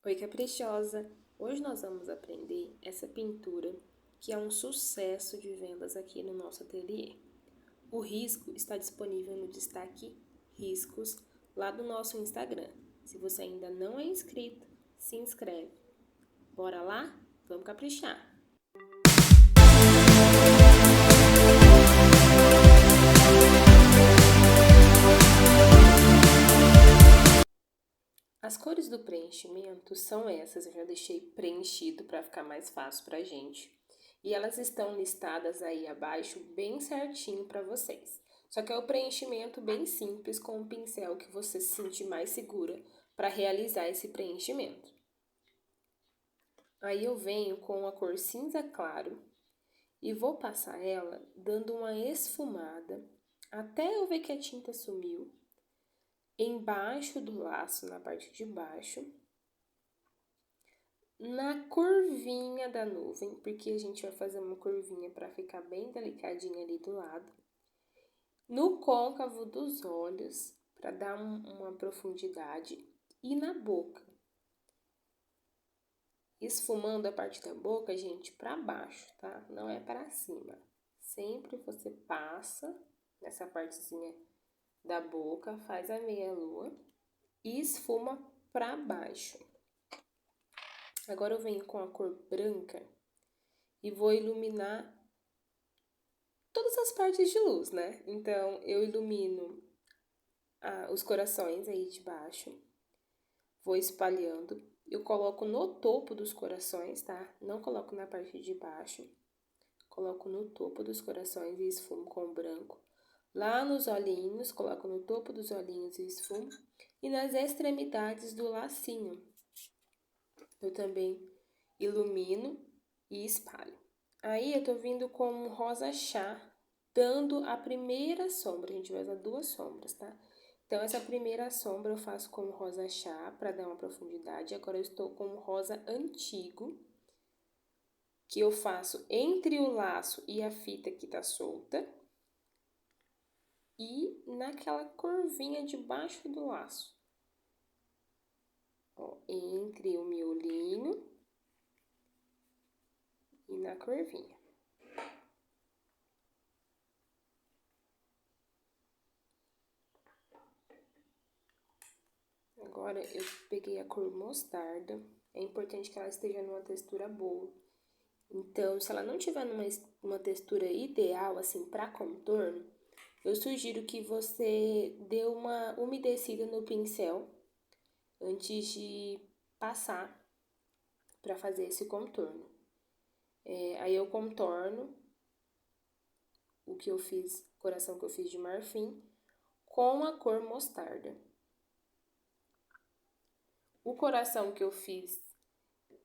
Oi, caprichosa! Hoje nós vamos aprender essa pintura que é um sucesso de vendas aqui no nosso ateliê. O risco está disponível no destaque Riscos lá do nosso Instagram. Se você ainda não é inscrito, se inscreve. Bora lá? Vamos caprichar! As cores do preenchimento são essas, eu já deixei preenchido para ficar mais fácil para a gente. E elas estão listadas aí abaixo bem certinho para vocês. Só que é o preenchimento bem simples com o pincel que você se sentir mais segura para realizar esse preenchimento. Aí eu venho com a cor cinza claro e vou passar ela dando uma esfumada até eu ver que a tinta sumiu. Embaixo do laço, na parte de baixo, na curvinha da nuvem, porque a gente vai fazer uma curvinha para ficar bem delicadinha ali do lado, no côncavo dos olhos, para dar uma profundidade, e na boca. Esfumando a parte da boca, gente, para baixo, tá? Não é para cima. Sempre você passa nessa partezinha da boca, faz a meia-lua e esfuma para baixo. Agora eu venho com a cor branca e vou iluminar todas as partes de luz, né? Então, eu ilumino os corações aí de baixo, vou espalhando. Eu coloco no topo dos corações, tá? Não coloco na parte de baixo. Coloco no topo dos corações e esfumo com o branco. Lá nos olhinhos, coloco no topo dos olhinhos e esfumo. E nas extremidades do lacinho, eu também ilumino e espalho. Aí, eu tô vindo com um rosa chá, dando a primeira sombra. A gente vai usar duas sombras, tá? Então, essa primeira sombra eu faço com rosa chá, para dar uma profundidade. Agora, eu estou com um rosa antigo, que eu faço entre o laço e a fita que tá solta. E naquela curvinha debaixo do laço. Ó, entre o miolinho e na curvinha. Agora, eu peguei a cor mostarda. É importante que ela esteja numa textura boa. Então, se ela não tiver numa textura ideal, assim, para contorno, eu sugiro que você dê uma umedecida no pincel antes de passar para fazer esse contorno. Aí eu contorno o que eu fiz, o coração que eu fiz de marfim, com a cor mostarda. O coração que eu fiz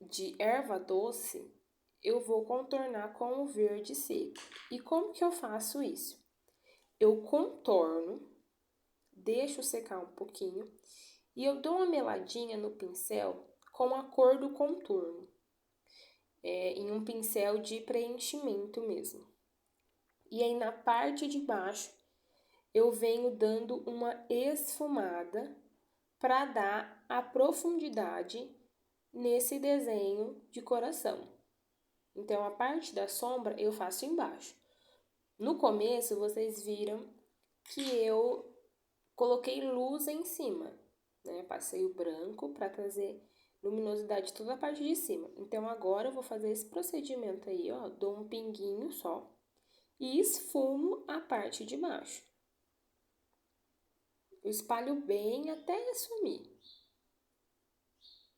de erva doce, eu vou contornar com o verde seco. E como que eu faço isso? Eu contorno, deixo secar um pouquinho e eu dou uma meladinha no pincel com a cor do contorno, em um pincel de preenchimento mesmo. E aí na parte de baixo eu venho dando uma esfumada para dar a profundidade nesse desenho de coração. Então, a parte da sombra eu faço embaixo. No começo, vocês viram que eu coloquei luz em cima, né? Passei o branco para trazer luminosidade toda a parte de cima. Então, agora eu vou fazer esse procedimento aí, ó. Dou um pinguinho só e esfumo a parte de baixo. Eu espalho bem até sumir.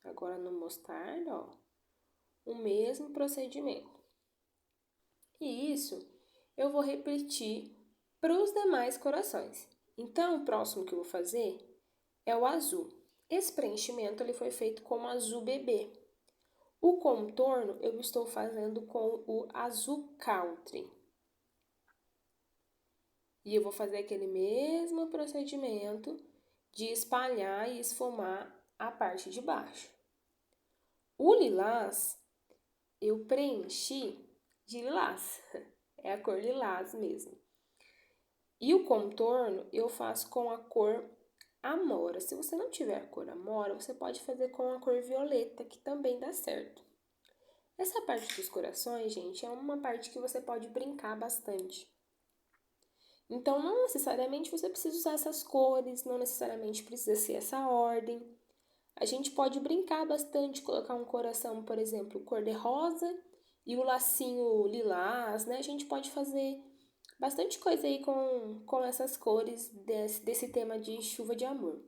Agora, no mostarda, ó, o mesmo procedimento. E isso eu vou repetir para os demais corações. Então, o próximo que eu vou fazer é o azul. Esse preenchimento ele foi feito com azul bebê. O contorno eu estou fazendo com o azul country. E eu vou fazer aquele mesmo procedimento de espalhar e esfumar a parte de baixo. O lilás eu preenchi de lilás, é a cor lilás mesmo. E o contorno eu faço com a cor amora. Se você não tiver a cor amora, você pode fazer com a cor violeta, que também dá certo. Essa parte dos corações, gente, é uma parte que você pode brincar bastante. Então, não necessariamente você precisa usar essas cores, não necessariamente precisa ser essa ordem. A gente pode brincar bastante, colocar um coração, por exemplo, cor de rosa e o lacinho lilás, né? A gente pode fazer bastante coisa aí com essas cores desse tema de chuva de amor.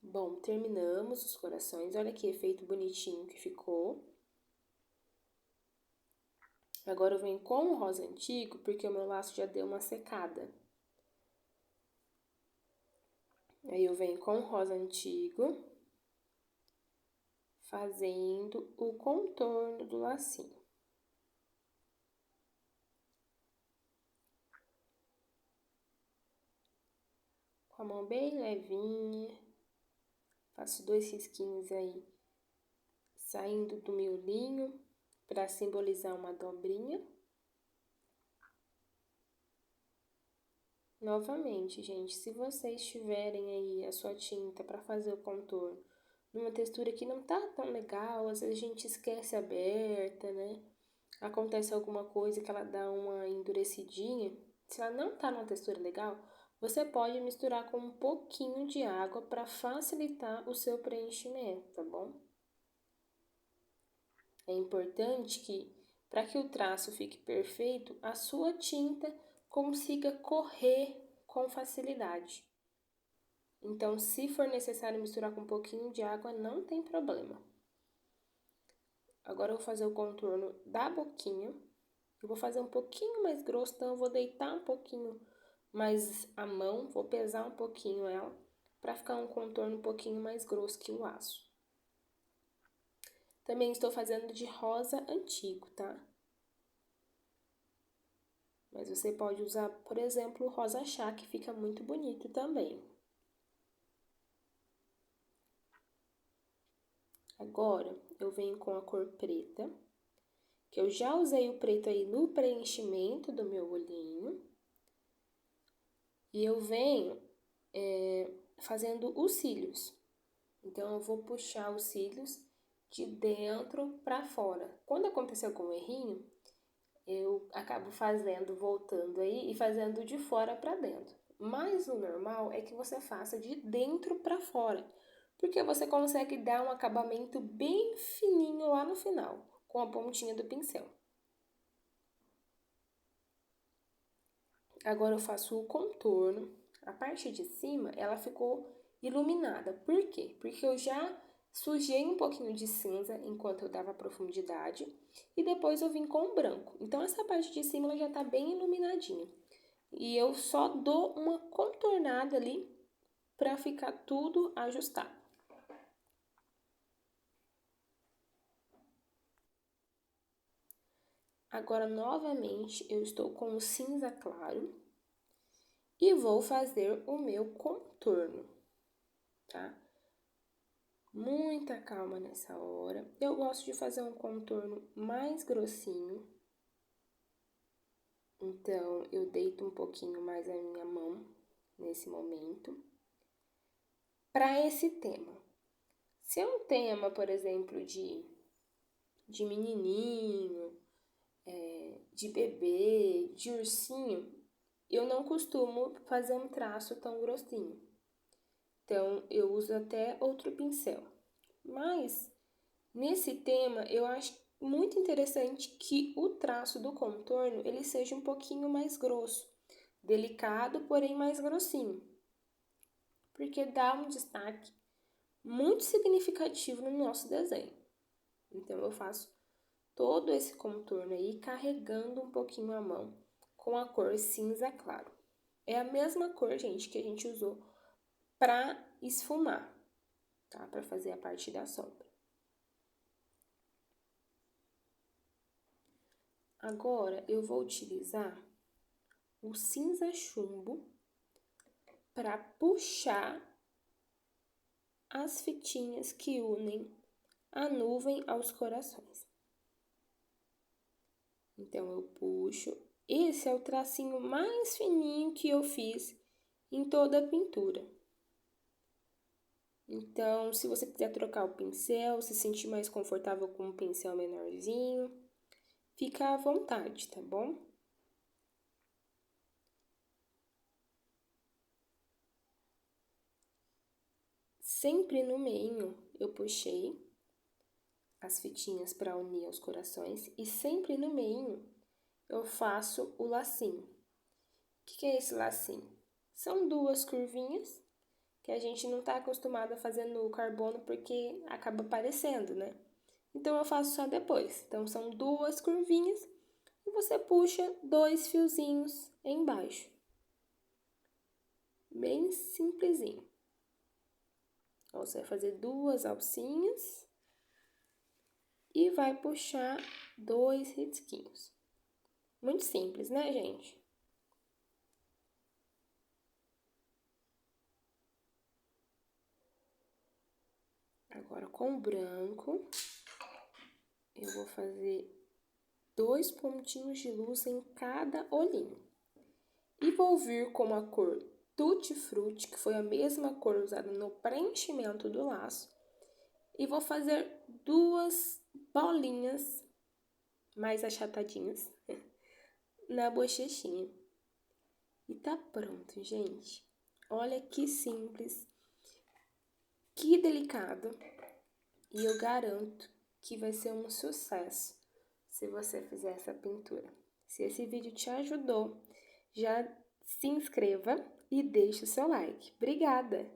Bom, terminamos os corações. Olha que efeito bonitinho que ficou. Agora eu venho com o rosa antigo, porque o meu laço já deu uma secada. Aí eu venho com o rosa antigo, fazendo o contorno do lacinho. Com a mão bem levinha, faço 2 risquinhos aí, saindo do miolinho, para simbolizar uma dobrinha. Novamente, gente, se vocês tiverem aí a sua tinta para fazer o contorno numa textura que não tá tão legal, às vezes a gente esquece aberta, né? Acontece alguma coisa que ela dá uma endurecidinha. Se ela não tá numa textura legal, você pode misturar com um pouquinho de água para facilitar o seu preenchimento, tá bom? É importante que, para que o traço fique perfeito, a sua tinta consiga correr com facilidade. Então, se for necessário misturar com um pouquinho de água, não tem problema. Agora eu vou fazer o contorno da boquinha. Eu vou fazer um pouquinho mais grosso, então eu vou deitar um pouquinho mais a mão, vou pesar um pouquinho ela, para ficar um contorno um pouquinho mais grosso que o aço. Também estou fazendo de rosa antigo, tá? Mas você pode usar, por exemplo, o rosa chá, que fica muito bonito também. Agora, eu venho com a cor preta, que eu já usei o preto aí no preenchimento do meu olhinho. E eu venho fazendo os cílios. Então, eu vou puxar os cílios de dentro para fora. Quando aconteceu com o errinho, eu acabo voltando aí e fazendo de fora para dentro. Mas o normal é que você faça de dentro para fora, porque você consegue dar um acabamento bem fininho lá no final, com a pontinha do pincel. Agora eu faço o contorno. A parte de cima, ela ficou iluminada. Por quê? Porque eu já sujei um pouquinho de cinza enquanto eu dava profundidade e depois eu vim com o branco. Então, essa parte de cima ela já tá bem iluminadinha. E eu só dou uma contornada ali para ficar tudo ajustado. Agora, novamente, eu estou com o cinza claro e vou fazer o meu contorno, tá? Muita calma nessa hora. Eu gosto de fazer um contorno mais grossinho. Então, eu deito um pouquinho mais a minha mão nesse momento. Para esse tema. Se é um tema, por exemplo, de menininho, de bebê, de ursinho, eu não costumo fazer um traço tão grossinho. Então, eu uso até outro pincel. Mas, nesse tema, eu acho muito interessante que o traço do contorno, ele seja um pouquinho mais grosso. Delicado, porém mais grossinho. Porque dá um destaque muito significativo no nosso desenho. Então, eu faço todo esse contorno aí, carregando um pouquinho a mão com a cor cinza claro. É a mesma cor, gente, que a gente usou para esfumar, tá? Para fazer a parte da sombra. Agora, eu vou utilizar o cinza chumbo para puxar as fitinhas que unem a nuvem aos corações. Então, eu puxo. Esse é o tracinho mais fininho que eu fiz em toda a pintura. Então, se você quiser trocar o pincel, se sentir mais confortável com um pincel menorzinho, fica à vontade, tá bom? Sempre no meio eu puxei as fitinhas para unir os corações e sempre no meio eu faço o lacinho. O que é esse lacinho? São duas curvinhas que a gente não está acostumado a fazer no carbono porque acaba aparecendo, né? Então, eu faço só depois. Então, são duas curvinhas e você puxa 2 fiozinhos embaixo. Bem simplesinho. Então, você vai fazer 2 alcinhas e vai puxar 2 risquinhos. Muito simples, né, gente? Agora, com o branco, eu vou fazer 2 pontinhos de luz em cada olhinho. E vou vir com a cor Tutti Frutti, que foi a mesma cor usada no preenchimento do laço. E vou fazer 2 bolinhas mais achatadinhas na bochechinha. E tá pronto, gente. Olha que simples, que delicado. E eu garanto que vai ser um sucesso se você fizer essa pintura. Se esse vídeo te ajudou, já se inscreva e deixe o seu like. Obrigada!